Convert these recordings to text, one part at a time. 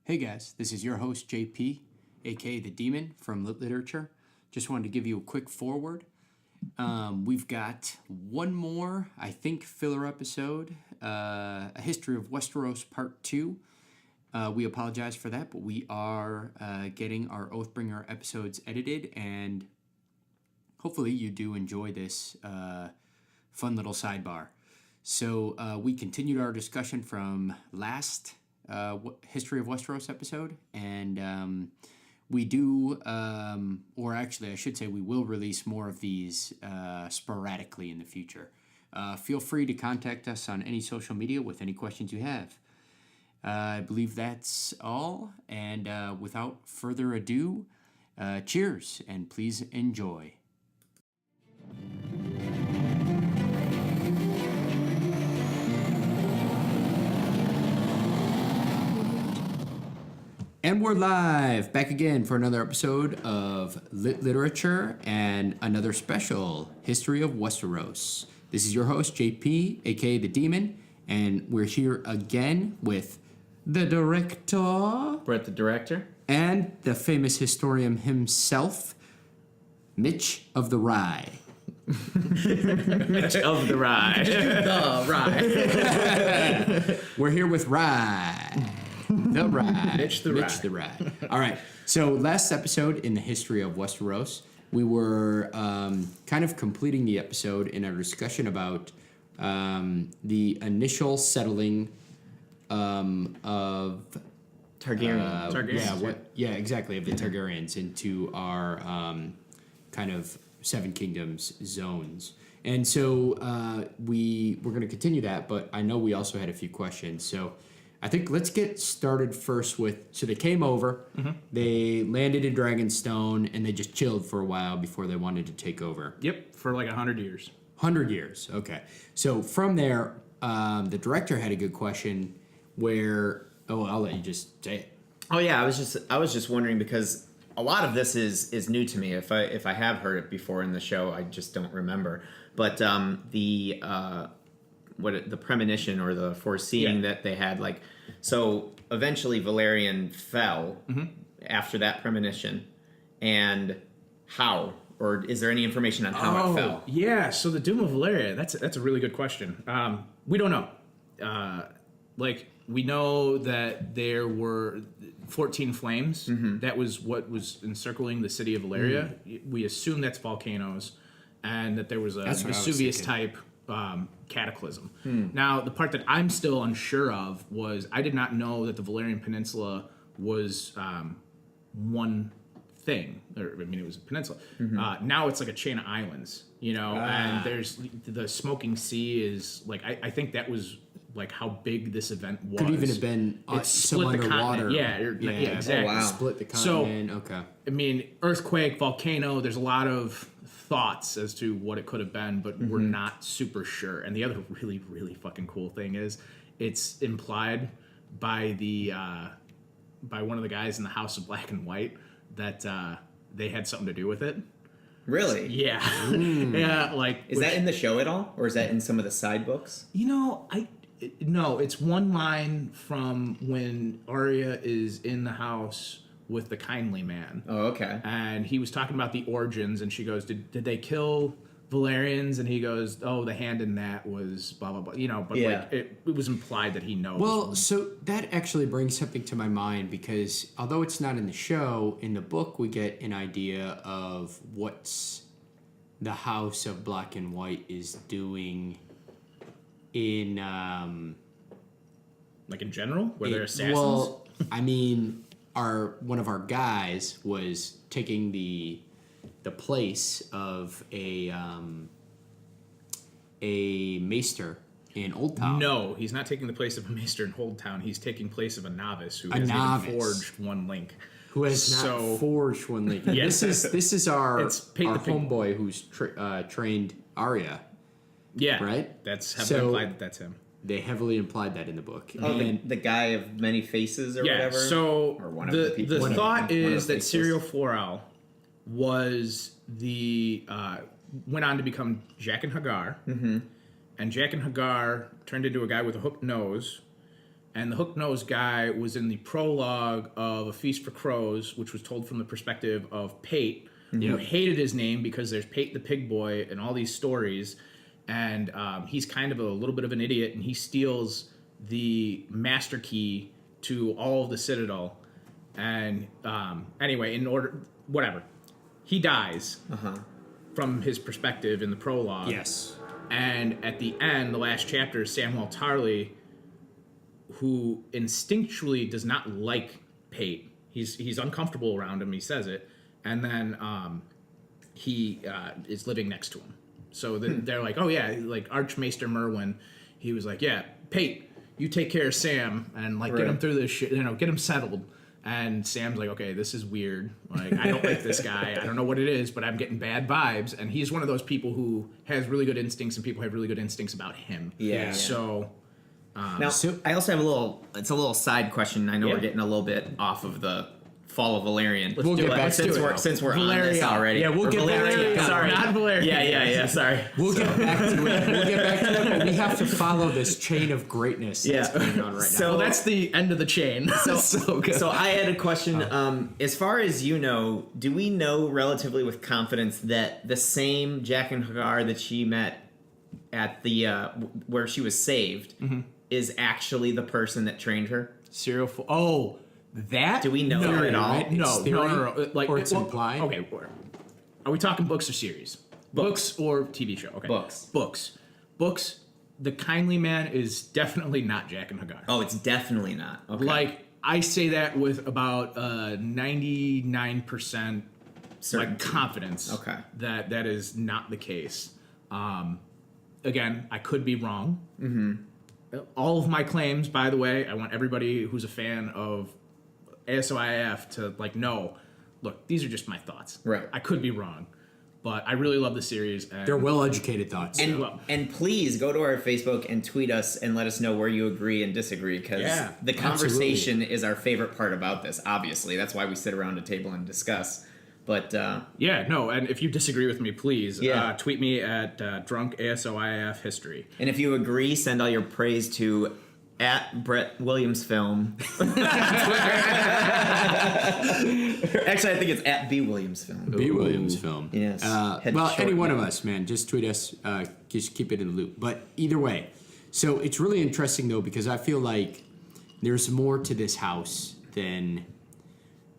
Hey guys, this is your host JP, aka The Demon from Lit Literature. Just wanted to give you a quick forward. We've got one more, I think, filler episode, A History of Westeros Part 2. We apologize for that, but we are getting our Oathbringer episodes edited, and hopefully you do enjoy this fun little sidebar. So we continued our discussion from last History of Westeros episode, and we do, or actually I should say we will release more of these sporadically in the future. Feel free to contact us on any social media with any questions you have. I believe that's all, and without further ado, cheers, and please enjoy. And we're live, back again for another episode of Lit Literature and another special History of Westeros. This is your host, JP, aka The Demon, and we're here again with the director, Brett the director, and the famous historian himself, Mitch of the Rye. Mitch of the Rye. The Rye. We're here with Rye. The Rye. Mitch the Rye. All right. So last episode in the History of Westeros, we were kind of completing the episode in our discussion about the initial settling of Targaryens. Yeah, exactly, of the Targaryens into our kind of Seven Kingdoms zones. And so we're going to continue that, but I know we also had a few questions. So I think let's get started first with, so they came over, they landed in Dragonstone, and they just chilled for a while before they wanted to take over. Yep, for like 100 years. 100 years, okay. So from there, the director had a good question where, I'll let you just say it. Oh yeah, I was just wondering because a lot of this is new to me. If I have heard it before in the show, I just don't remember. But the premonition or the foreseeing that they had, like, so eventually Valyrian fell after that premonition, and how, or is there any information on how it fell? Yeah, so the Doom of Valyria, that's a really good question. We don't know. We know that there were 14 flames. That was what was encircling the city of Valyria. We assume that's volcanoes, and that there was a Vesuvius type cataclysm. Now, the part that I'm still unsure of was I did not know that the Valyrian Peninsula was one thing. It was a peninsula. Now it's like a chain of islands, and there's the Smoking Sea is like, I think that was like how big this event was. Could even have been some underwater. Yeah, exactly. Oh, wow. Split the continent, okay. I mean, earthquake, volcano, there's a lot of thoughts as to what it could have been, but we're not super sure. And the other really, really fucking cool thing is it's implied by by one of the guys in the House of Black and White that they had something to do with it. Really? Yeah. Yeah, Is that in the show at all? Or is that in some of the side books? No, it's one line from when Arya is in the house with the kindly man. Oh, okay. And he was talking about the origins, and she goes, did they kill Valyrians? And he goes, oh, the hand in that was blah, blah, blah. But it was implied that he knows. Well, so that actually brings something to my mind, because although it's not in the show, in the book we get an idea of what's the House of Black and White is doing in like in general, where they're assassins. Well, I mean, one of our guys was taking the place of a maester in Old Town. No, he's not taking the place of a maester in Old Town. He's taking place of a novice who has even forged one link. Who has not forged one link. Yeah. This is our homeboy who's trained Arya. Yeah, right. That's heavily implied that that's him. They heavily implied that in the book. Oh, the guy of many faces or whatever? So or one of the people. The thought is that Syrio Floral was went on to become Jaqen H'ghar, and Jaqen H'ghar turned into a guy with a hooked nose, And the hook-nosed guy was in the prologue of A Feast for Crows, which was told from the perspective of Pate, who hated his name because there's Pate the Pig Boy and all these stories. And he's kind of a little bit of an idiot, and he steals the master key to all of the Citadel. And anyway, whatever. He dies from his perspective in the prologue. Yes. And at the end, the last chapter, Samwell Tarly, who instinctually does not like Pate. He's uncomfortable around him. He says it, and then he is living next to him. So they're like, oh yeah, like Archmaester Merwin. He was like, yeah, Pate, you take care of Sam and like get him through this shit. Get him settled. And Sam's like, okay, this is weird. Like, I don't like this guy. I don't know what it is, but I'm getting bad vibes. And he's one of those people who has really good instincts, and people have really good instincts about him. Yeah. So. Now, I also have a little side question. I know we're getting a little bit off of the Fall of Valerian. We'll get back to it. Since we're on this already. Yeah, we'll get back to it. Sorry, not Valerian. Yeah, sorry. We'll get back to it, but we have to follow this chain of greatness that's going on right now. So that's the end of the chain. So I had a question. As far as you know, do we know relatively with confidence that the same Jaqen H'ghar that she met at the where she was saved is actually the person that trained her? That? Do we know that at all? Right? No. Like, or it's implied. Okay, are we talking books or series? Books or TV show? Okay. Books. The Kindly Man is definitely not Jaqen H'ghar. Oh, it's definitely not. Okay. Like, I say that with about 99% like confidence. Okay. That is not the case. Again, I could be wrong. All of my claims, by the way, I want everybody who's a fan of ASOIF to know, look, these are just my thoughts. Right. I could be wrong, but I really love the series. And they're well-educated thoughts. And please go to our Facebook and tweet us and let us know where you agree and disagree, because the conversation is our favorite part about this, obviously. That's why we sit around a table and discuss. But and if you disagree with me, please tweet me at drunk ASOIF history. And if you agree, send all your praise to at Brett Williams Film. Actually, I think it's at B Williams Film. B Williams Film. Yes. Any one of us, man. Just tweet us. Just keep it in the loop. But either way, so it's really interesting though, because I feel like there's more to this house than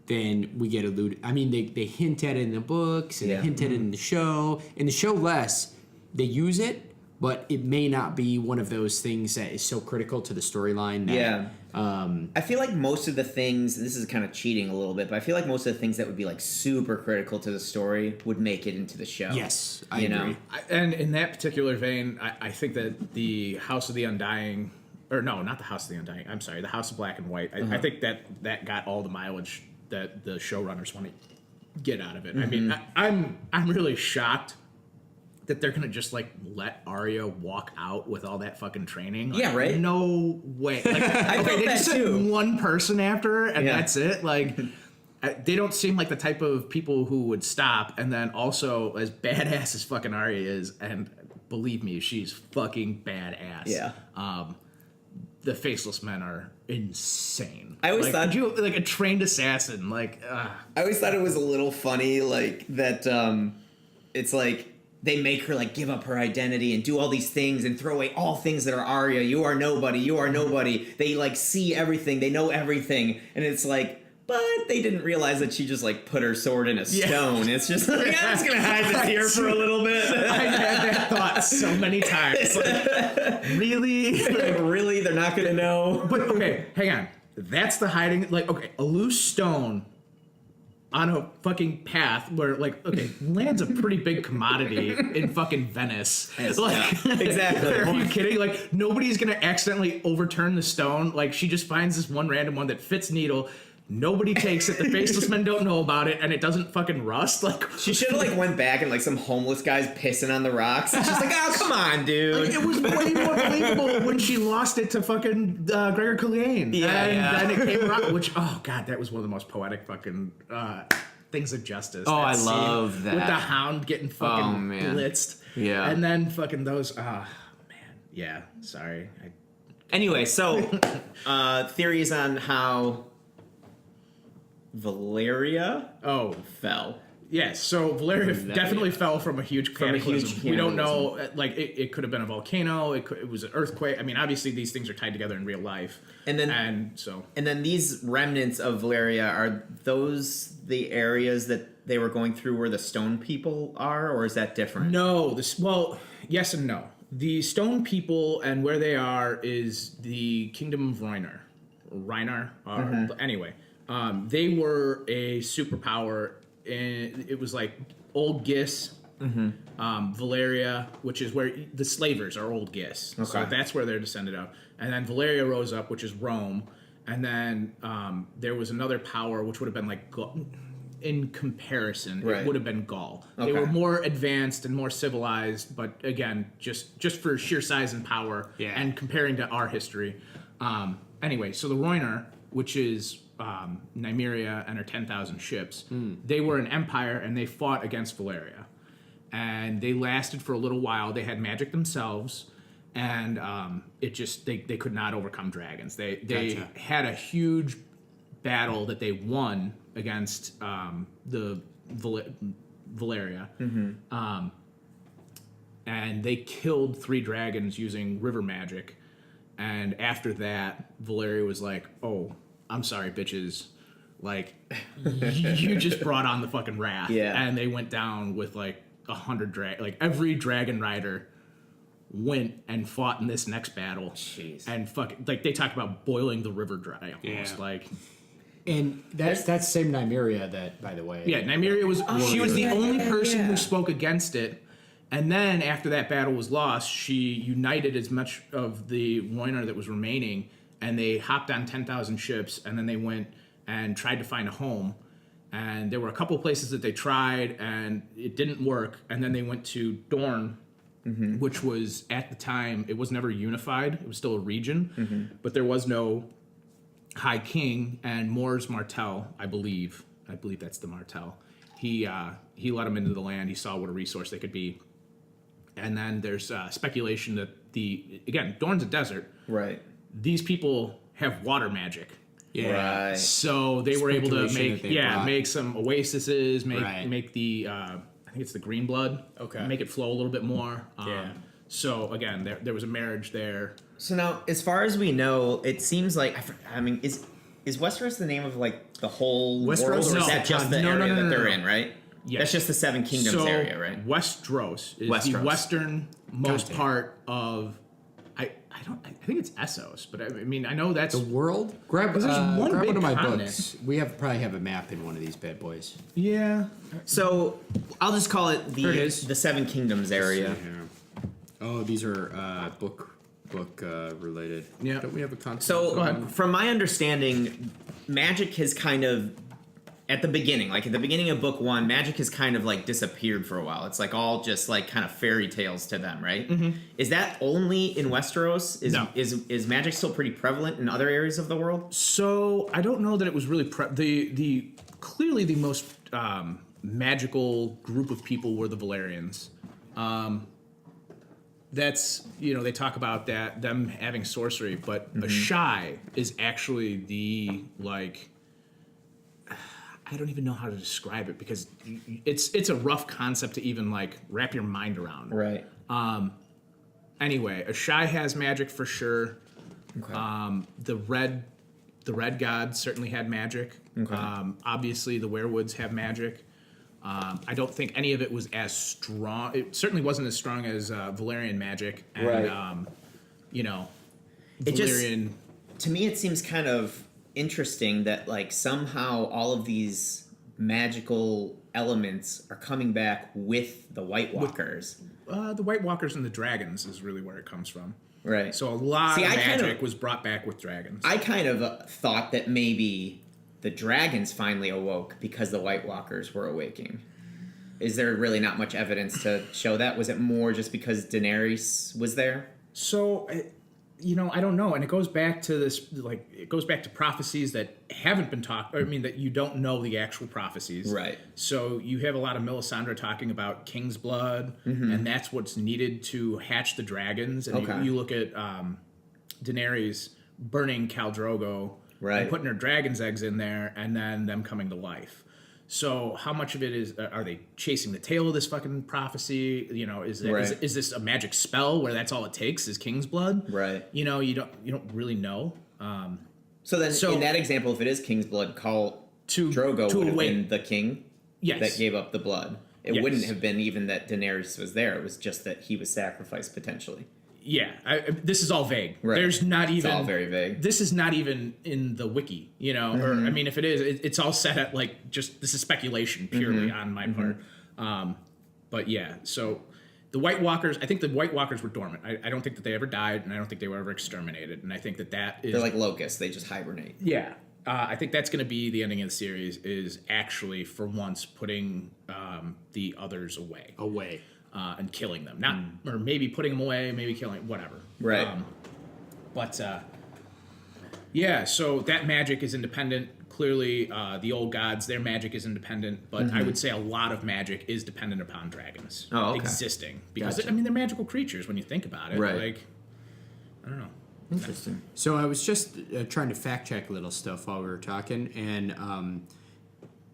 we get alluded. I mean, they hint at it in the books, and they hint at it in the show. In the show, less. They use it, but it may not be one of those things that is so critical to the storyline. I feel like most of the things, this is kind of cheating a little bit, but I feel like most of the things that would be like super critical to the story would make it into the show. Yes, I agree. And in that particular vein, I think that the House of the Undying, or no, not the House of the Undying, I'm sorry, the House of Black and White, I think that got all the mileage that the showrunners want to get out of it. I mean, I'm really shocked that they're gonna just let Arya walk out with all that fucking training. Yeah, right. No way. Like, I felt they that just sent one person after her, and that's it. Like, they don't seem like the type of people who would stop. And then also, as badass as fucking Arya is, and believe me, she's fucking badass. Yeah. The Faceless Men are insane. I always thought you a trained assassin. I always thought it was a little funny, that. It's like they make her give up her identity and do all these things and throw away all things that are Arya. You are nobody. You are nobody. They see everything. They know everything, and it's but they didn't realize that she just put her sword in a stone. It's just I'm just gonna hide this here for a little bit. I had that thought so many times. Really? Really? They're not gonna know? But okay, hang on. That's the hiding. A loose stone on a fucking path where land's a pretty big commodity in fucking Venice. Exactly. Are you kidding? Nobody's gonna accidentally overturn the stone. She just finds this one random one that fits needle. Nobody takes it. The Faceless Men don't know about it, and it doesn't fucking rust. She should have went back and some homeless guy's pissing on the rocks. It's just oh, come on, dude. It was way more believable when she lost it to fucking Gregor Clegane. And then it came around, which, oh god, that was one of the most poetic fucking things of justice. Oh, I love that. With the Hound getting fucking blitzed. Yeah. And then fucking those, oh man, yeah, sorry. Anyway, so theories on how Valyria fell. Yes, so Valyria definitely fell from a huge cataclysm. We don't know, like, it could have been a volcano, it was an earthquake. I mean, obviously these things are tied together in real life. And then these remnants of Valyria, are those the areas that they were going through where the stone people are, or is that different? No, well, yes and no. The stone people and where they are is the kingdom of Reinar. Anyway, they were a superpower. And it was like Old Gis, Valyria, which is where the slavers are Old Gis. Okay. So that's where they're descended of. And then Valyria rose up, which is Rome. And then there was another power, which would have been like, in comparison, it would have been Gaul. Okay. They were more advanced and more civilized, but again, just for sheer size and power and comparing to our history. Anyway, so the Rhoynar, which is Nymeria and her 10,000 ships, they were an empire and they fought against Valyria. And they lasted for a little while. They had magic themselves, and they could not overcome dragons. They had a huge battle that they won against the Valyria. And they killed 3 dragons using river magic. And after that, Valyria was like, oh, I'm sorry, bitches. Like, you just brought on the fucking wrath. Yeah. And they went down with like 100 like every dragon rider went and fought in this next battle. Jeez. And like they talk about boiling the river dry almost like. And that's same Nymeria that, by the way. Yeah, Nymeria was she was the only person who spoke against it. And then after that battle was lost, she united as much of the Rhoynar that was remaining, and they hopped on 10,000 ships, and then they went and tried to find a home. And there were a couple places that they tried, and it didn't work. And then they went to Dorne, which was, at the time, it was never unified. It was still a region, but there was no High King. And Mors Martell, I believe that's the Martell, he let them into the land. He saw what a resource they could be. And then there's speculation that Dorne's a desert. Right. These people have water magic. Yeah. Right. So they were able to make some oases, make the I think it's the green blood. Okay. Make it flow a little bit more. So again, there was a marriage there. So now, as far as we know, it seems like is Westeros the name of like the whole Westeros, world, or is that just the area that they're in? Right. Yes. That's just the Seven Kingdoms area, right? Westeros is the westernmost part of. I think it's Essos, but I mean I know that's the world. Grab one of my books. We probably have a map in one of these bad boys. Yeah. So I'll just call it the Seven Kingdoms area. Oh, these are book related. Yeah. Don't we have a concept? So from my understanding, magic has kind of. At the beginning of book 1, magic has kind of like disappeared for a while. It's like all just like kind of fairy tales to them, right? Is that only in Westeros? No. Is magic still pretty prevalent in other areas of the world? So I don't know that it was really the clearly the most magical group of people were the Valyrians. That's they talk about them having sorcery, but a Shai is actually the like. I don't even know how to describe it because it's a rough concept to even like wrap your mind around. Right. Anyway, a Shai has magic for sure. Okay. The red god certainly had magic. Okay. Obviously the werewoods have magic. I don't think any of it was as strong. It certainly wasn't as strong as Valyrian magic. And, right. Valyrian. To me, it seems kind of interesting that like somehow all of these magical elements are coming back with the White Walkers. The White Walkers and the dragons is really where it comes from. Right. So a lot of magic was brought back with dragons. I kind of thought that maybe the dragons finally awoke because the White Walkers were awaking. Is there really not much evidence to show that? Was it more just because Daenerys was there? So I don't know, and it goes back to this. Like, it goes back to prophecies that haven't been talked. I mean, that you don't know the actual prophecies, right? So you have a lot of Melisandre talking about king's blood, and that's what's needed to hatch the dragons. And you look at Daenerys burning Khal Drogo Right. and putting her dragon's eggs in there, and then them coming to life. So how much of it is, are they chasing the tail of this fucking prophecy? You know, is this a magic spell where that's all it takes is King's blood? Right. You know, you don't really know. So in that example, if it is King's blood, Khal Drogo would have been the king that gave up the blood. It wouldn't have been even that Daenerys was there. It was just that he was sacrificed potentially. Yeah, this is all vague. Right. There's not even... It's all very vague. This is not even in the wiki, you know? Or, I mean, if it is, it's all set at, like, just... This is speculation purely on my part. But, yeah, so... The White Walkers... I think the White Walkers were dormant. I don't think that they ever died, and I don't think they were ever exterminated. And I think that is... They're like locusts. They just hibernate. Yeah. I think that's going to be the ending of the series, is actually, for once, putting the others away. And killing them, or maybe putting them away, maybe killing, whatever. Right. Yeah. So that magic is independent. Clearly, the old gods, their magic is independent. But I would say a lot of magic is dependent upon dragons existing because I mean they're magical creatures when you think about it. Right. Like, I don't know. Interesting. So I was just trying to fact check a little stuff while we were talking, and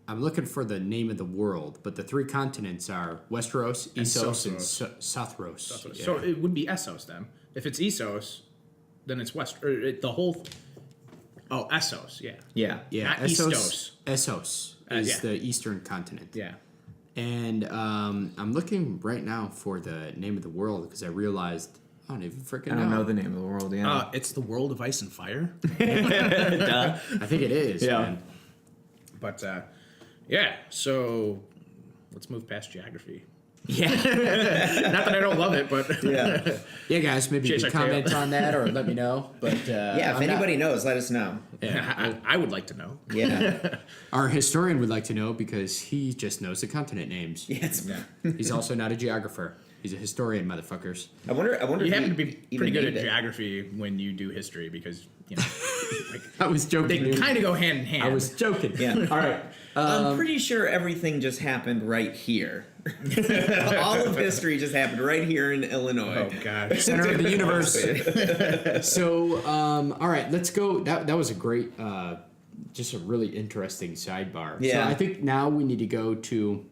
I'm looking for the name of the world, but the 3 continents are Westeros, Essos, and Sothros. Yeah. So it would be Essos then. If it's Essos, then it's the whole. Oh, Essos, yeah. Yeah. Yeah, Not Estos. Essos is the eastern continent. Yeah. And I'm looking right now for the name of the world because I realized I don't even freaking know. I don't know the name of the world, yeah. It's the world of ice and fire. Duh. I think it is, man. But, yeah, so let's move past geography. Yeah. Not that I don't love it, but... Yeah, guys, maybe you can comment on that or let me know. But if anybody knows, let us know. Yeah, I would like to know. Yeah. Our historian would like to know because he just knows the continent names. Yes. Yeah. He's also not a geographer. He's a historian, motherfuckers. I wonder. You if happen to be pretty good at it. geography when you do history because, you know, like, I was joking. they kind of go hand in hand. I was joking. Yeah. All right. I'm pretty sure everything just happened right here. All of history just happened right here in Illinois. Oh, gosh. Center of the universe. So, all right, let's go. That was a great, just a really interesting sidebar. Yeah. So I think now we need to go to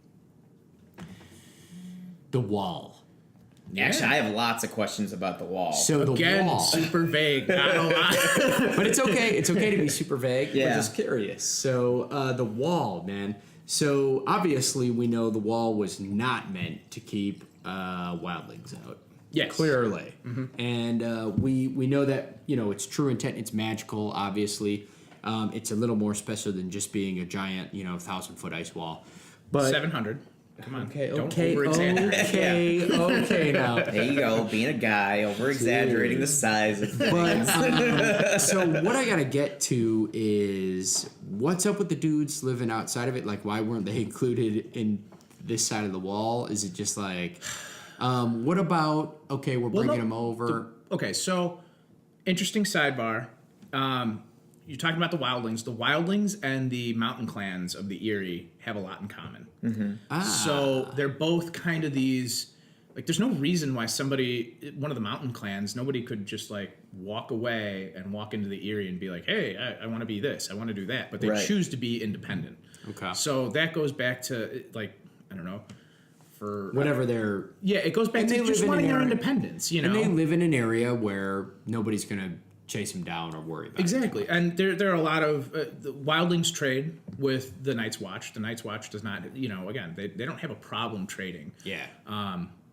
the wall. Yeah. Actually, I have lots of questions about the wall. So the wall. Super vague. Not a lot. But it's okay. It's okay to be super vague. Yeah. We're just curious. So the wall, man. So obviously we know the wall was not meant to keep wildlings out. Yes. Clearly. Mm-hmm. And we know that, you know, it's true intent. It's magical, obviously. It's a little more special than just being a giant, 1,000-foot ice wall. But 700. Come on. Okay, Don't okay, over-exaggerate. okay now. There you go, being a guy, over-exaggerating the size of things. But, so what I gotta get to is what's up with the dudes living outside of it? Like, why weren't they included in this side of the wall? Is it just like, what about, okay, we're bringing them over? Okay, so interesting sidebar. You're talking about the wildlings. The wildlings and the mountain clans of the Eyrie have a lot in common. Mm-hmm. So they're both kind of these, like, there's no reason why one of the mountain clans, nobody could just, like, walk away and walk into the Eyrie and be like, hey, I want to be this, I want to do that. But they choose to be independent. Okay. So that goes back to, like, I don't know, for... Whatever they're... Yeah, it goes back to just wanting their independence, you know? And they live in an area where nobody's going to chase them down or worry about Exactly. And there are a lot of... the wildlings trade with the Night's Watch. The Night's Watch does not... again, they don't have a problem trading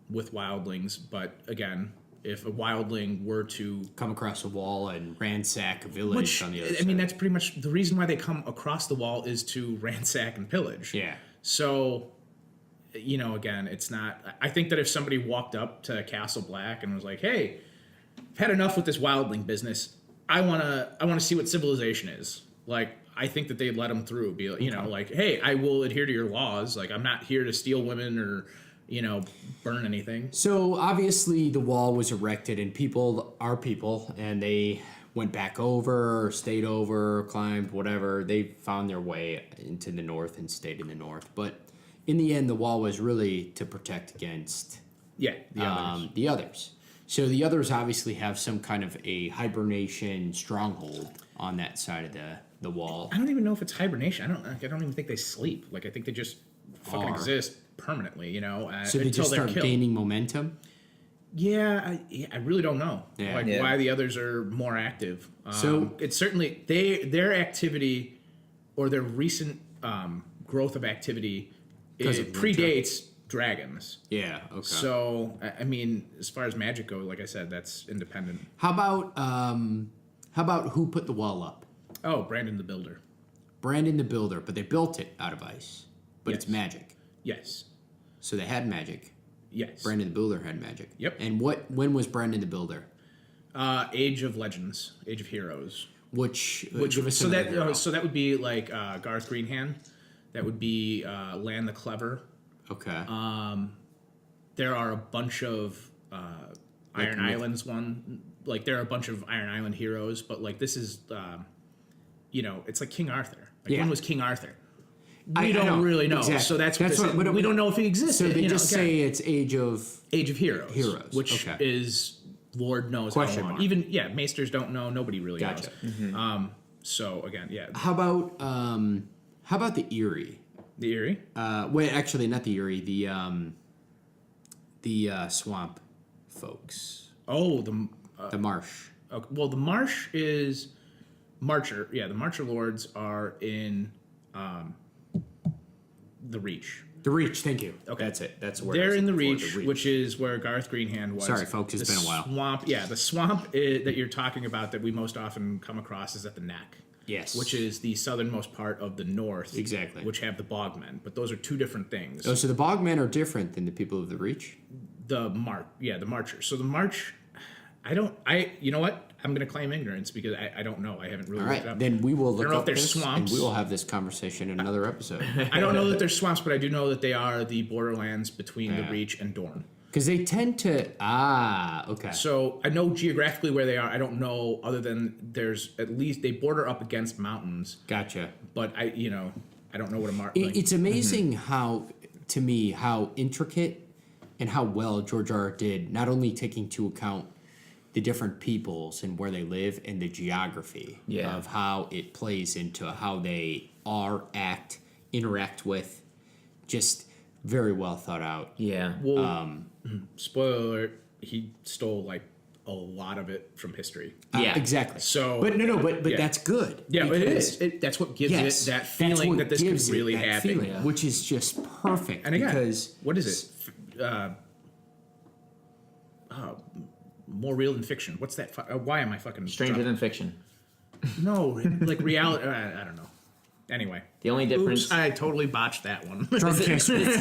with wildlings. But, again, if a wildling were to... come across a wall and ransack a village on the other side. I mean, that's pretty much... The reason why they come across the wall is to ransack and pillage. Yeah. So... again, it's not... I think that if somebody walked up to Castle Black and was like, hey, I've had enough with this wildling business. I want to see what civilization is. Like, I think that they'd let them through. Be like, hey, I will adhere to your laws. Like, I'm not here to steal women or, burn anything. So, obviously, the wall was erected and people are people, and they went back over, or stayed over, climbed, whatever. They found their way into the north and stayed in the north. But in the end, the wall was really to protect against the others. the others. So the others obviously have some kind of a hibernation stronghold on that side of the wall. I don't even know if it's hibernation. I don't even think they sleep. Like, I think they just fucking Are. exist permanently, you know, So they until just they're start killed. gaining momentum. Yeah, I really don't know. Yeah. Like Yeah. why the others are more active. So- it's certainly their activity or their recent growth of activity Because it of winter. predates dragons. Yeah. Okay. So I mean, as far as magic goes, like I said, that's independent. How about who put the wall up? Oh, Brandon the Builder. Brandon the Builder, but they built it out of ice. But it's Yes. magic. Yes. So they had magic. Yes. Brandon the Builder had magic. Yep. And when was Brandon the Builder? Age of Legends, Age of Heroes. Which Which give us so another that hero. so that would be like Garth Greenhand. That would be Lan the Clever. Okay. There are a bunch of Iron Islands one. Like there are a bunch of Iron Island heroes, but like this is, it's like King Arthur. Like Yeah. when was King Arthur? I We don't know, really know. exactly. So that's That's what, what- we don't know if he exists. so they just say it's Age of Age of Heroes. Heroes, Which okay. is Lord knows Question how long. mark. Even Maesters don't know. Nobody really Gotcha. knows. So again, How about the Erie? the Erie. Wait, actually, not the Erie. The swamp folks. Oh, The marsh. okay, well, the Marsh is Marcher. Yeah, the Marcher Lords are in the Reach. The Reach. Thank you. Okay. That's it. That's where They're in the Reach, which is where Garth Greenhand was. Sorry, folks, it's The been a while. Swamp, the swamp that you're talking about that we most often come across is at the Neck. Yes. Which is the southernmost part of the north. Exactly. Which have the Bogmen, but those are two different things. Oh, so the Bogmen are different than the people of the Reach? The Marchers. So the March, you know what? I'm going to claim ignorance because I don't know. I haven't really All looked it right, up. then we will I don't look know up if they're this, swamps. and we will have this conversation in another episode. I don't know that they're swamps, but I do know that they are the borderlands between the Yeah. Reach and Dorne. Because they tend to... okay. So I know geographically where they are. I don't know other than there's at least they border up against mountains. Gotcha. But I don't know what a It's amazing how intricate and how well George R.R. did, not only taking into account the different peoples and where they live and the geography Yeah. of how it plays into how they interact with, just very well thought out. Yeah. Well, spoiler alert, he stole like a lot of it from history. Yeah. Exactly. So- but but yeah. that's good. Yeah, it because- is. That's what gives Yes, it that that's feeling what that this could gives it really that happen. feeling, which is just perfect. And again, because what is it? More real than fiction. What's that? Why am I fucking Stranger dropping- than fiction. No, like reality. I don't know. Anyway, The only difference. oops, I totally botched that one. This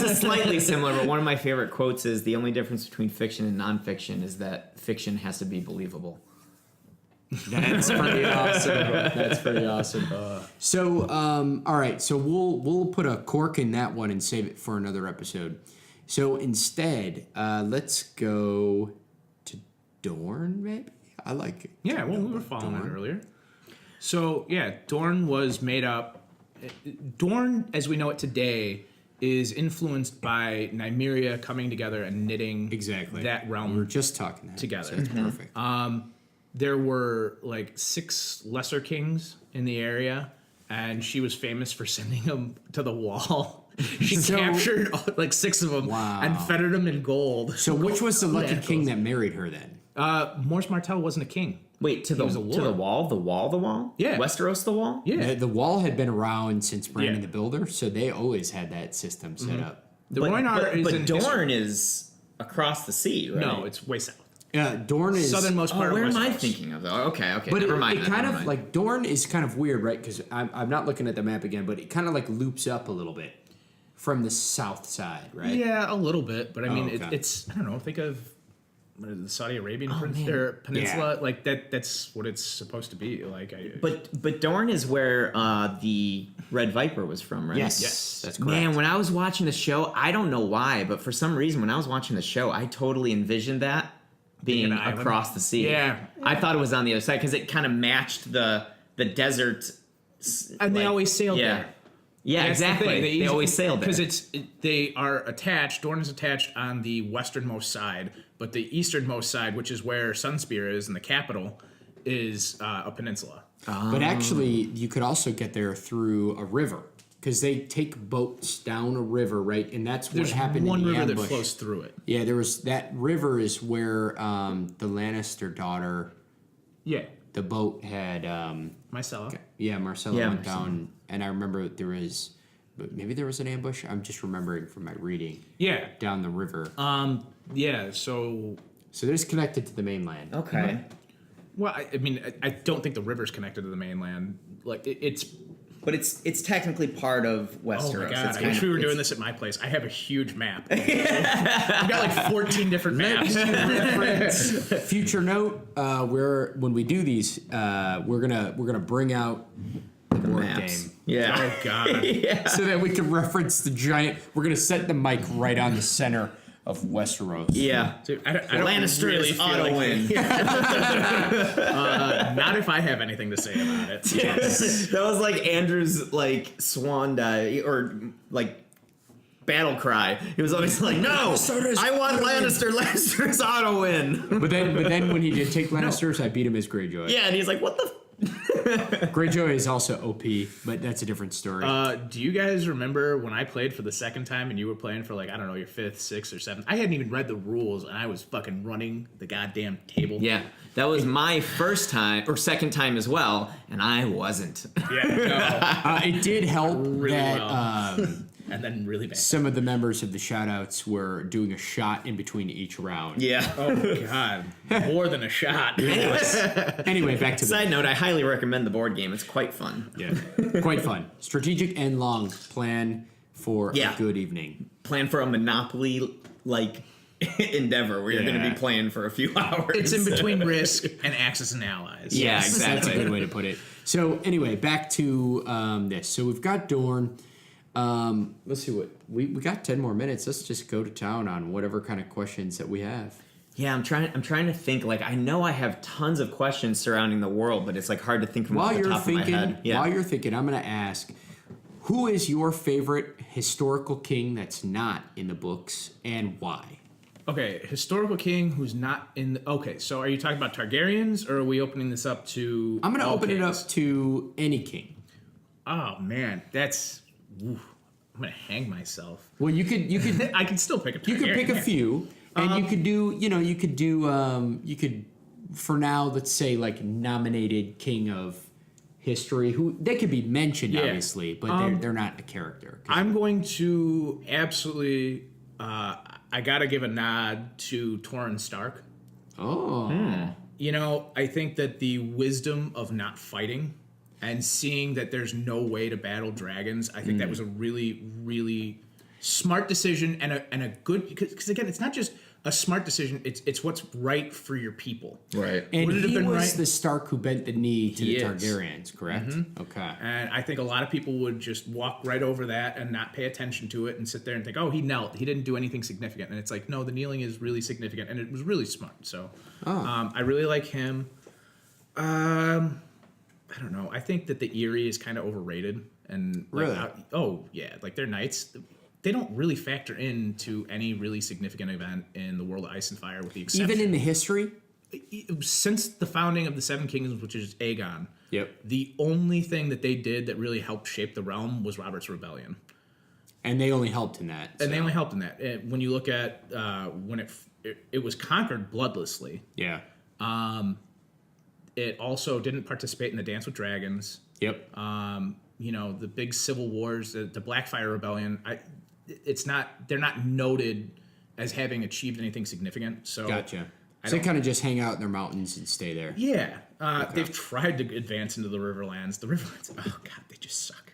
is slightly similar, but one of my favorite quotes is the only difference between fiction and nonfiction is that fiction has to be believable. That's pretty awesome. That's pretty awesome. So, all right. So we'll put a cork in that one and save it for another episode. So instead, let's go to Dorne. Maybe I like it. Yeah, well, we were following that earlier. So yeah, Dorne was made up. Dorne, as we know it today, is influenced by Nymeria coming together and knitting Exactly that realm. We were just talking that together. So it's perfect. There were like 6 lesser kings in the area, and she was famous for sending them to the wall. She captured like 6 of them Wow. and fettered them in gold. So which was the lucky Yeah. king that married her then? Morse Martell wasn't a king. Wait, to the was a lord. wall? Yeah. Westeros the wall? Yeah. The wall had been around since Brandon Yeah. the Builder, so they always had that system set up. The But, Rhoynar but, is but in Dorne is across the sea, right? No, it's way south. Dorne is Southernmost part Oh, where of am I Westeros. thinking of though? Okay, But never it mind. kind never of mind. like Dorne is kind of weird, right? Because I'm not looking at the map again, but it kind of like loops up a little bit from the south side, right? Yeah, a little bit, but I mean, okay. it's I don't know. Think of what is it, the Saudi Arabian man. peninsula, Yeah. like that. That's what it's supposed to be. Like, But Dorne is where the Red Viper was from, right? Yes, that's correct. Man, when I was watching the show, I don't know why, but for some reason, when I was watching the show, I totally envisioned that being an island? across the sea. Yeah. I thought it was on the other side because it kind of matched the desert. and they always sailed there. Yeah, exactly. They always sail there. Because they are attached. Dorne is attached on the westernmost side, but the easternmost side, which is where Sunspear is, and the capital, is a peninsula. But actually, you could also get there through a river because they take boats down a river, right? And that's what happened one in the river ambush. that flows through it. Yeah, there was that river is where the Lannister daughter, Yeah, the boat had. Marcella. Yeah, Marcella Yeah, went Marcella. down, and I remember maybe there was an ambush. I'm just remembering from my reading. Yeah. Down the river. Yeah. So So it's connected to the mainland. Okay. Well, I mean, I don't think the river's connected to the mainland. Like, it's... But it's technically part of Westeros. Oh, my God. It's I wish we were doing this at my place. I have a huge map. I've got, like, 14 different maps. Future note: when we do these, we're gonna bring out the board Maps. game. Yeah. Oh, God. So that we can reference the giant. We're gonna set the mic right on the center of Westeros. Yeah. Dude, I don't Lannister really is feel auto like win. Not if I have anything to say about it. That was like Andrew's like swan dive or like battle cry. He was always like, "No, I want Lannister. Lannister's auto win." But then when he did take Lannisters, I beat him as Greyjoy. Yeah, and he's like, "What the?" Greyjoy is also OP, but that's a different story. Do you guys remember when I played for the second time and you were playing for, like, I don't know, your fifth, sixth, or seventh? I hadn't even read the rules and I was fucking running the goddamn table. Yeah, that was my first time or second time as well, and I wasn't. Yeah, It did help Really that well. and then really bad. some of the members of the Shoutouts were doing a shot in between each round. Yeah. Oh, God. More than a shot. Anyway, back to the Side note: I highly recommend the board game. It's quite fun. yeah, quite fun, strategic and long. Plan for Yeah. a good evening. Plan for a Monopoly like endeavor where you're going to Yeah. be playing for a few hours. It's in between Risk and Axis and Allies. Yeah, That's exactly. a good way to put it. So anyway, back to this. So we've got Dorne. Let's see what we got. 10 more minutes. Let's just go to town on whatever kind of questions that we have. Yeah, I'm trying to think. Like, I know I have tons of questions surrounding the world, but it's like hard to think from While off the you're top of my thinking, head. Yeah. I'm going to ask, who is your favorite historical king that's not in the books, and why? Okay, historical king who's not in the... Okay, so are you talking about Targaryens, or are we opening this up to... I'm going to all open it kings? up to any king. Oh, man, that's... Oof, I'm going to hang myself. Well, you could I can still pick a Targaryen. you could pick a few, and you could for now, let's say, like, nominated king of history, who they could be mentioned, Yeah. obviously, but they're not a character. I'm going to absolutely... I got to give a nod to Torrhen Stark. Oh. You know, I think that the wisdom of not fighting and seeing that there's no way to battle dragons, I think that was a really, really smart decision and a good... Because, again, it's not just a smart decision, it's what's right for your people. Right. And Would it have he been was right? the Stark who bent the knee to He the is. Targaryens, correct? Okay. And I think a lot of people would just walk right over that and not pay attention to it and sit there and think, oh, he knelt. He didn't do anything significant. And it's like, no, the kneeling is really significant. And it was really smart. So I really like him. I don't know. I think that the Eyrie is kind of overrated. And like, Really? oh, yeah. Like, their knights, they don't really factor into any really significant event in the world of Ice and Fire with the exception. Even in the history? Since the founding of the Seven Kingdoms, which is Aegon, Yep. the only thing that they did that really helped shape the realm was Robert's Rebellion. And they only helped in that. And they so. only helped in that. When you look at when it was conquered bloodlessly, Yeah. it also didn't participate in the Dance with Dragons. Yep. You know, the big civil wars, the Blackfire Rebellion. They're not noted as having achieved anything significant. So Gotcha. So they kind of just hang out in their mountains and stay there. yeah, they've tried to advance into the Riverlands. The Riverlands, oh god, they just suck.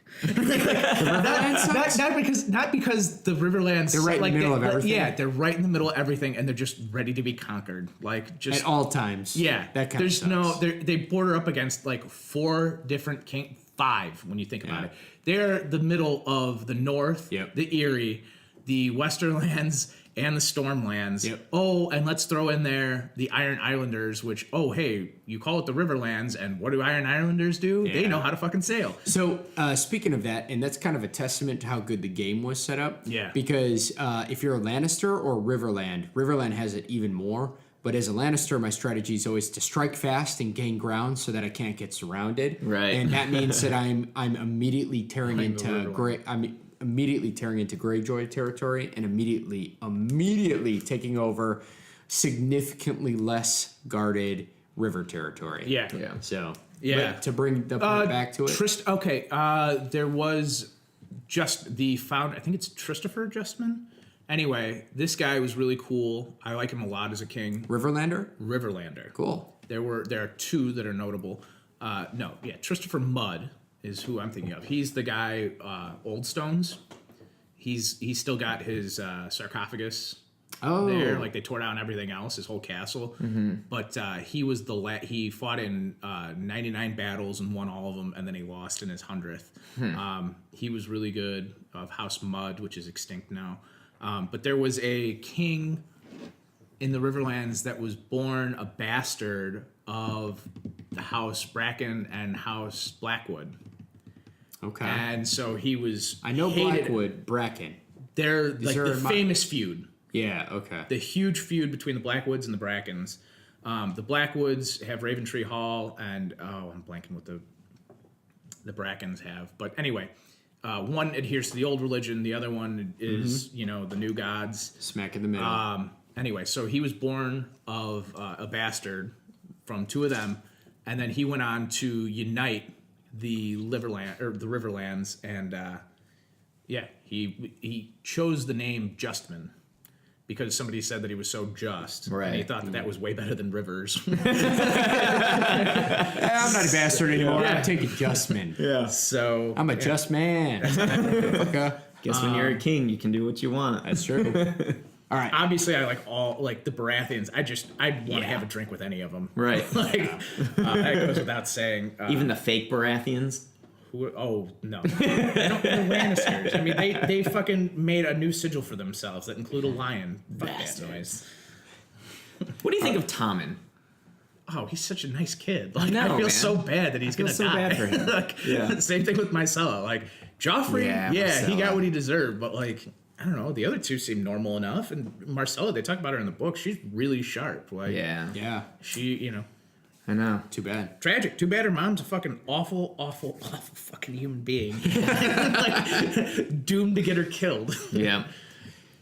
Not because the Riverlands. They're right in the middle of everything. Yeah, they're right in the middle of everything, and they're just ready to be conquered. Like just At all times. yeah. That kind There's of sucks. they border up against like 4 different five when you think about Yeah. it. They're the middle of the North, Yep. the Eyrie, the Westerlands, and the Stormlands. Yep. Oh, and let's throw in there the Iron Islanders, which, oh, hey, you call it the Riverlands, and what do Iron Islanders do? They Yeah. know how to fucking sail. So, speaking of that, and that's kind of a testament to how good the game was set up. Yeah. Because if you're a Lannister or Riverland has it even more. But as a Lannister, my strategy is always to strike fast and gain ground so that I can't get surrounded. Right. And that means that I'm immediately tearing Playing the into Riverland. I'm immediately tearing into Greyjoy territory and immediately taking over significantly less guarded river territory. Yeah. Yeah. So Yeah. but to bring the point back to it. There was just I think it's Christopher Justman. Anyway, this guy was really cool. I like him a lot as a king. Riverlander? Riverlander. Cool. There are two that are notable. Christopher Mudd is who I'm thinking of. He's the guy, Old Stones. He's still got his sarcophagus there. Like they tore down everything else, his whole castle. But he was he fought in 99 battles and won all of them, and then he lost in his 100th. He was really good, of House Mudd, which is extinct now. But there was a king in the Riverlands that was born a bastard of the House Bracken and House Blackwood. Okay. And so he was I know hated. Blackwood, Bracken. They're like are the my- famous feud. Yeah, okay. The huge feud between the Blackwoods and the Brackens. The Blackwoods have Raventree Hall, and I'm blanking what the Brackens have. But anyway, one adheres to the old religion, the other one is the new gods. Smack in the middle. Anyway, so he was born of a bastard from two of them, and then he went on to unite the Riverlands, and he chose the name Justman because somebody said that he was so just, and he Right. thought that was way better than Rivers. I'm not a bastard anymore. Yeah. I'm taking Justman. Yeah. So I'm a just man. Okay. Guess when you're a king, you can do what you want. That's true. All right. obviously, I like the Baratheons. I'd want to Yeah. have a drink with any of them. Right. That goes without saying. Even the fake Baratheons. Oh no, they don't. They're Lannisters. I mean, they fucking made a new sigil for themselves that include a lion. Fuck that noise. What do you think of Tommen? Oh, he's such a nice kid. Like, know, I feel man. so bad that he's feel gonna so die. bad for him. Like, Yeah. Same thing with Myrcella. Like Joffrey, Yeah, he Myrcella. got what he deserved, but like I don't know, the other two seem normal enough. And Myrcella, they talk about her in the book. She's really sharp. Like Yeah. Yeah. she, I know. Too bad. tragic. Too bad her mom's a fucking awful fucking human being. Like, doomed to get her killed. Yeah.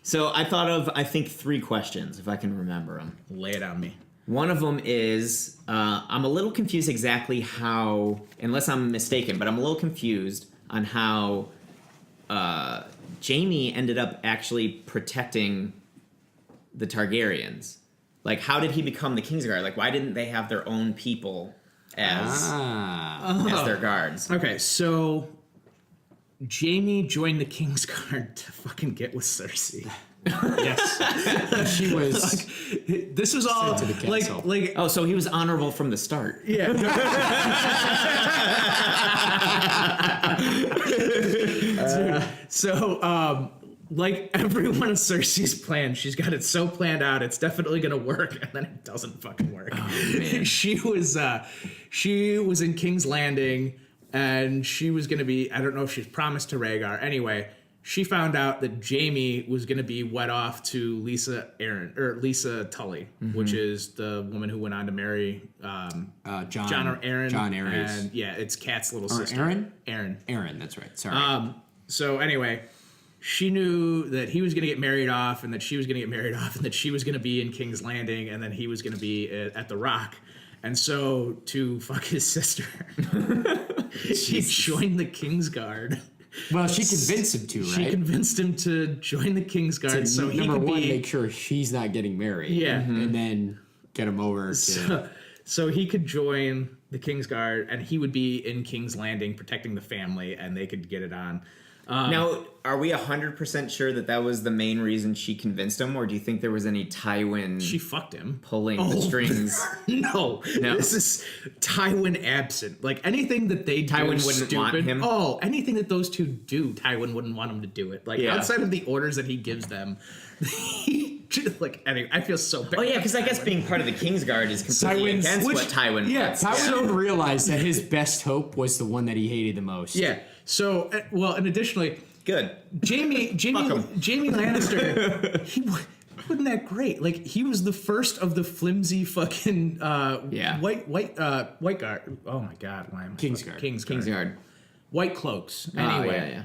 So I thought of, I think, 3 questions, if I can remember them. Lay it on me. One of them is, I'm a little confused exactly how, unless I'm mistaken, but I'm a little confused on how Jaime ended up actually protecting the Targaryens. Like, how did he become the Kingsguard? Like, why didn't they have their own people as their guards? Okay, so Jaime joined the Kingsguard to fucking get with Cersei. Yes. She was. This was all Sent to the castle. like Oh, so he was honorable from the start. yeah. So like every one of Cersei's plans, she's got it so planned out. It's definitely gonna work, and then it doesn't fucking work. man. She was in King's Landing, and she was gonna be. I don't know if she's promised to Rhaegar. Anyway, she found out that Jaime was gonna be wed off to Lisa Tully, which is the woman who went on to marry John John Arryn. John Ares. And yeah, it's Kat's little Or sister. Aaron? Aaron. Aaron, that's right. Sorry. So anyway, she knew that he was going to get married off, and that she was going to get married off, and that she was going to be in King's Landing, and then he was going to be at the Rock. And so to fuck his sister, she joined the Kingsguard. well, she convinced him to, right? She convinced him to join the Kingsguard, so he number could one, be make sure she's not getting married. Yeah. And then get him over to. So he could join the Kingsguard, and he would be in King's Landing protecting the family, and they could get it on. Now, are we 100% sure that that was the main reason she convinced him, or do you think there was any Tywin She fucked him. pulling the strings? No, this is Tywin absent. Like anything that they do, Tywin is wouldn't stupid. want him? Oh, anything that those two do, Tywin wouldn't want him to do it. Like outside of the orders that he gives them, like anyway, I feel so bad. Oh yeah, because I guess being part of the Kingsguard is completely Tywin's- against which- what Tywin wants. Tywin realized that his best hope was the one that he hated the most. Yeah. So, well, and additionally, Good. Jamie Lannister, he wasn't that great. Like he was the first of the flimsy fucking white guard. Oh my god, why am I Kingsguard. Kingsguard. White cloaks. Anyway, yeah.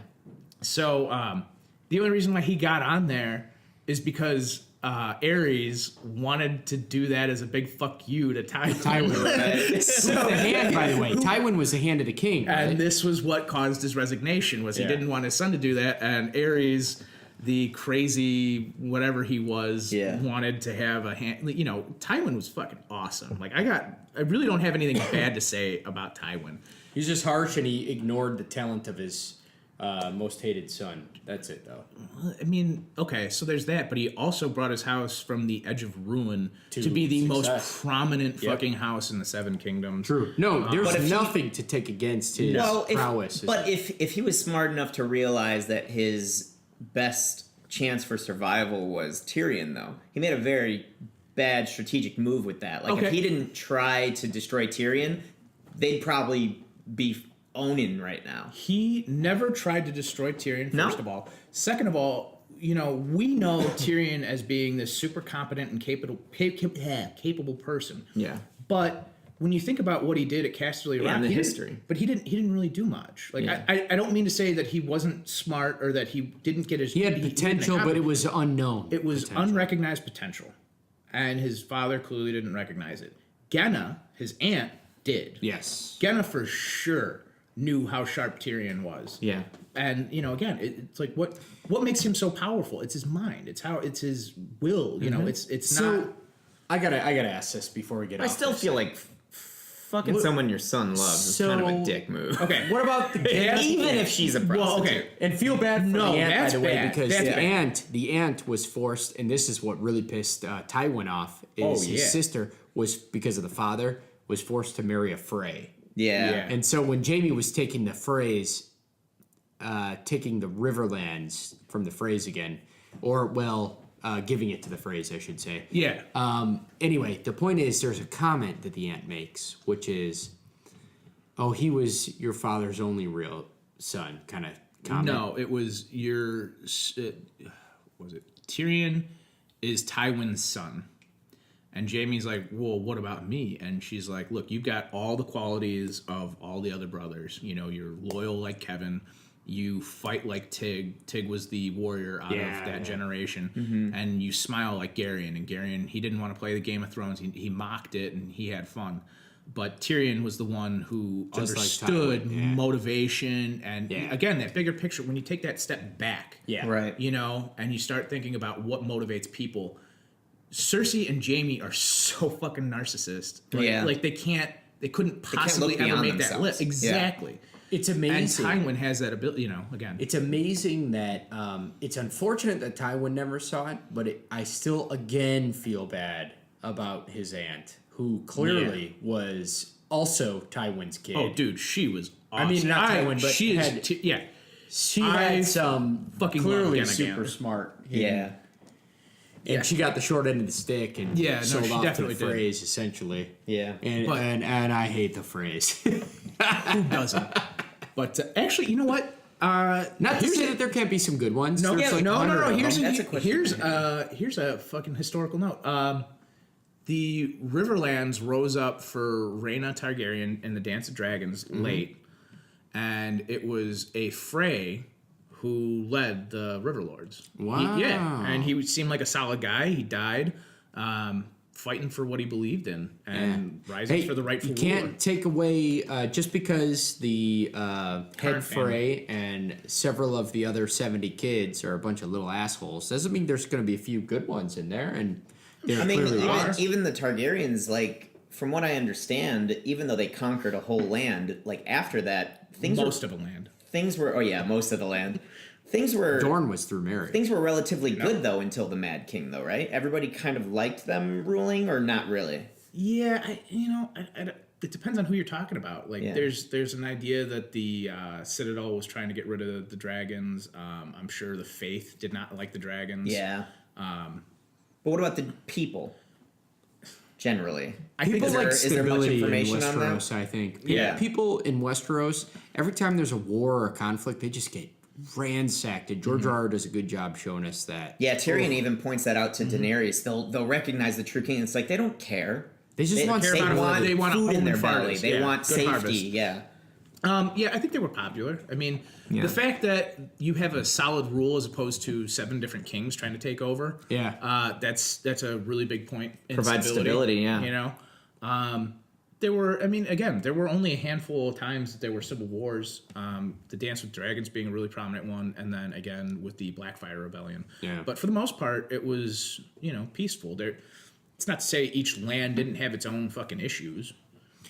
so the only reason why he got on there is because Ares wanted to do that as a big fuck you to Tywin. So the hand, by the way, Tywin was the hand of the king, right? And this was what caused his resignation, was he didn't want his son to do that, and Ares, the crazy whatever he was, wanted to have a hand. You know, Tywin was fucking awesome. Like I really don't have anything bad to say about Tywin. He's just harsh, and he ignored the talent of his most hated son. That's it, though. I mean, okay, so there's that, but he also brought his house from the edge of ruin to be the most prominent fucking house in the Seven Kingdoms. True. No, there's nothing to take against his prowess. If he was smart enough to realize that his best chance for survival was Tyrion, though, he made a very bad strategic move with that. Like, if he didn't try to destroy Tyrion, they'd probably be owning right now. He never tried to destroy Tyrion, first of all. Second of all, you know, we know Tyrion as being this super competent and capable person. Yeah. But when you think about what he did at Casterly Rock, and the he history. But he didn't really do much. Like I don't mean to say that he wasn't smart or that he didn't get his. He had potential, but it was unknown. It was unrecognized potential, and his father clearly didn't recognize it. Genna, his aunt, did. Yes. Genna for sure knew how sharp Tyrion was. Yeah. And you know, again, it's like what makes him so powerful? It's his mind. It's his will. You know, it's So, not. I gotta ask this before we get. I still feel like fucking someone your son loves is kind of a dick move. Okay. What about the Even if she's a prostitute. Well, okay. And feel bad for the aunt, by that's the way, bad. because That's the aunt was forced, and this is what really pissed Tywin off. Is his sister was, because of the father, was forced to marry a Frey. Yeah. And so when Jamie was taking the Freys, taking the Riverlands from the Freys again, or giving it to the Freys, I should say. Yeah. Anyway, the point is, there's a comment that the aunt makes, which is, "Oh, he was your father's only real son," kind of comment. No, it was was it Tyrion is Tywin's son. And Jamie's like, well, what about me? And she's like, look, you've got all the qualities of all the other brothers. You know, you're loyal like Kevin. You fight like Tig. Tig was the warrior out of that generation. Mm-hmm. And you smile like Garyon. And Garyon, he didn't want to play the Game of Thrones. He mocked it and he had fun. But Tyrion was the one who understood motivation. And again, that bigger picture, when you take that step back, right, you know, and you start thinking about what motivates people, Cersei and Jamie are so fucking narcissist. Like they couldn't possibly ever make that list. Exactly. Yeah. It's amazing. And Tywin has that ability, you know, again. It's amazing that it's unfortunate that Tywin never saw it, but I still, again, feel bad about his aunt, who clearly was also Tywin's kid. Oh, dude, she was awesome. I mean, not Tywin, but she had, she had some fucking clearly super smart. And she got the short end of the stick and sold off to the Freys, essentially. Yeah. And I hate the Freys. Who doesn't? But actually, you know what? Not to say that there can't be some good ones. No. Here's a here's a fucking historical note. The Riverlands rose up for Rhaena Targaryen in the Dance of Dragons late, and it was a Frey who led the Riverlords. Wow. And he seemed like a solid guy. He died fighting for what he believed in and rising for the rightful rule. You can't take away, just because the head Frey and several of the other 70 kids are a bunch of little assholes, doesn't mean there's going to be a few good ones in there, and even the Targaryens, like, from what I understand, even though they conquered a whole land, like, after that, most of a land. things were. Oh yeah, most of the land. Things were. Dorne was through marriage. Things were relatively good though until the Mad King, though, right? Everybody kind of liked them ruling, or not really. Yeah, it depends on who you're talking about. Like, there's an idea that the Citadel was trying to get rid of the dragons. I'm sure the Faith did not like the dragons. Yeah. But what about the people? Generally, People like stability in information on Westeros, that? I think. Yeah. People in Westeros, every time there's a war or a conflict, they just get ransacked. And George R.R. does a good job showing us that. Yeah, Tyrion even points that out to Daenerys. They'll recognize the true king. It's like they don't care. They just want they want food in home their and belly. farthest. They want Good safety. harvest. Yeah. Yeah, I think they were popular. I mean, the fact that you have a solid rule as opposed to 7 different kings trying to take over. Yeah. That's a really big point. In Provides stability. Yeah. You know, there were. I mean, again, there were only a handful of times that there were civil wars. The Dance with Dragons being a really prominent one, and then again with the Blackfire Rebellion. Yeah. But for the most part, it was peaceful. It's not to say each land didn't have its own fucking issues.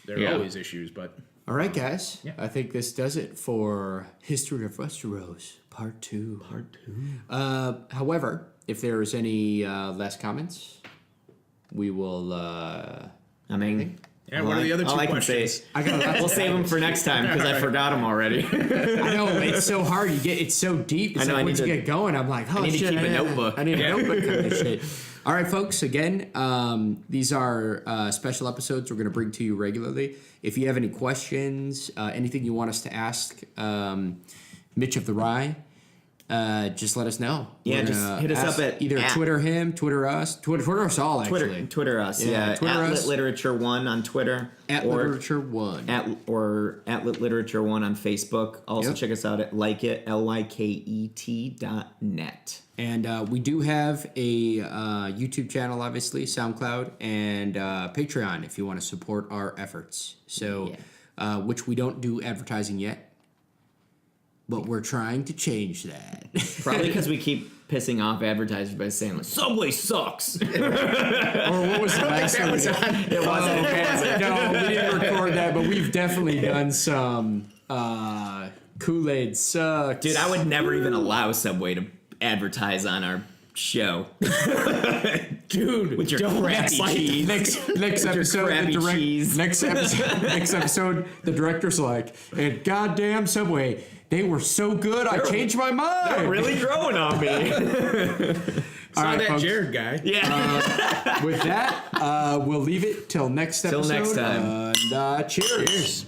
There are always issues, but. All right, guys. Yeah. I think this does it for History of Westeros, Part 2. However, if there's any last comments, we will... I mean... Yeah, what are the other two questions? We'll save them for next time because I forgot them already. I know, it's so hard. It's so deep. It's like once you get going, I'm like, oh, I need shit. to keep a notebook. I need a notebook kind of shit. All right, folks. Again, these are special episodes we're going to bring to you regularly. If you have any questions, anything you want us to ask Mitch of the Rye, just let us know. Yeah, just hit us up at either Twitter him, Twitter us, Twitter us all actually. Twitter us, yeah. Twitter at us. Lit Literature 1 on Twitter. At Literature 1. At Lit Literature 1 on Facebook. Also check us out at Lyket, Lyket.net. And we do have a YouTube channel, obviously, SoundCloud, and Patreon if you want to support our efforts. So, which we don't do advertising yet. But we're trying to change that. Probably because we keep pissing off advertisers by saying, like, Subway sucks. Or what was the last one? It wasn't. No, we didn't record that, but we've definitely done some Kool-Aid sucks. Dude, I would never even allow Subway to advertise on our show. Dude, with your crappy cheese. Next episode, next episode, the director's like, and goddamn Subway, they were so good, I changed my mind. They're really growing on me. Saw right, that folks. Jared guy. Yeah. With that, we'll leave it till next episode. Till next time. And cheers.